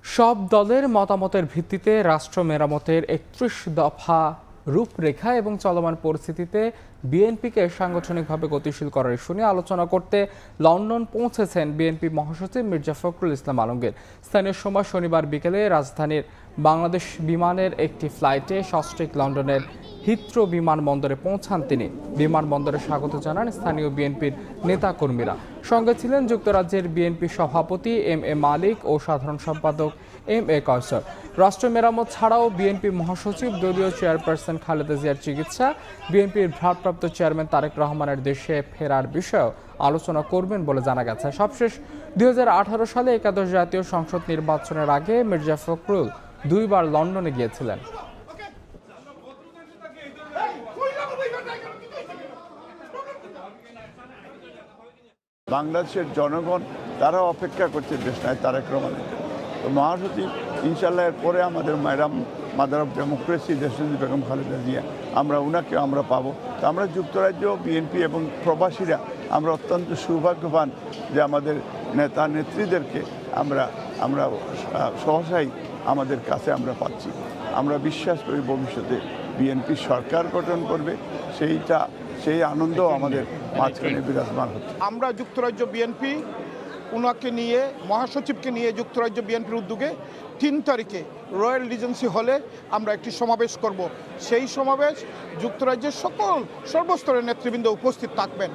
সব দলের মতামতের ভিত্তিতে রাষ্ট্র মেরামতের ৩১ দফা রূপরেখা এবং চলমান পরিস্থিতিতে বিএনপিকে সাংগঠনিকভাবে গতিশীল করার ইস্যু নিয়ে আলোচনা করতে লন্ডন পৌঁছেছেন বিএনপি মহাসচিব মির্জা ফখরুল ইসলাম আলমগীর। স্থানীয় সময় শনিবার বিকেলে রাজধানীর বাংলাদেশ বিমানের একটি ফ্লাইটে সস্ট্রিক লন্ডনের হিথ্রো বিমানবন্দরে পৌঁছান তিনি। বিমানবন্দরে স্বাগত জানান স্থানীয় বিএনপির নেতাকর্মীরা। সঙ্গে ছিলেন যুক্তরাজ্যের বিএনপি সভাপতি এম এ মালিক ও সাধারণ সম্পাদক এম এ কয়সর। রাষ্ট্র মেরামত ছাড়াও বিএনপি মহাসচিব দলীয় চেয়ারপারসন খালেদা জিয়ার চিকিৎসা, বিএনপির ভারপ্রাপ্ত চেয়ারম্যান তারেক রহমানের দেশে ফেরার বিষয়েও আলোচনা করবেন বলে জানা গেছে। সবশেষ ২০১৮ সালে একাদশ জাতীয় সংসদ নির্বাচনের আগে মির্জা ফখরুল ২ বার লন্ডনে গিয়েছিলেন। বাংলাদেশের জনগণ তারা অপেক্ষা করছে দেশ নাই তারেক রহমানের। তো মহাসচিব ইনশাল্লাহ এর পরে আমাদের মাদার অফ ডেমোক্রেসি দেশনেত্রী বেগম খালেদা জিয়া ওনাকে আমরা পাবো। তো আমরা যুক্তরাজ্য বিএনপি এবং প্রবাসীরা আমরা অত্যন্ত সৌভাগ্যবান যে আমাদের নেতা নেত্রীদেরকে আমরা সহসাই আমাদের কাছে আমরা পাচ্ছি। আমরা বিশ্বাস করি ভবিষ্যতে বিএনপি সরকার গঠন করবে, সেই আনন্দ আমাদের মাঝখানে বিরাজমান হচ্ছে। আমরা যুক্তরাজ্য বিএনপি ওনাকে নিয়ে মহাসচিবকে নিয়ে যুক্তরাজ্য বিএনপির উদ্যোগে ৩ তারিখে রয়্যাল রিজেন্সি হলে আমরা একটি সমাবেশ করব। সেই সমাবেশ যুক্তরাজ্যের সর্বস্তরের নেতৃবৃন্দ উপস্থিত থাকবেন।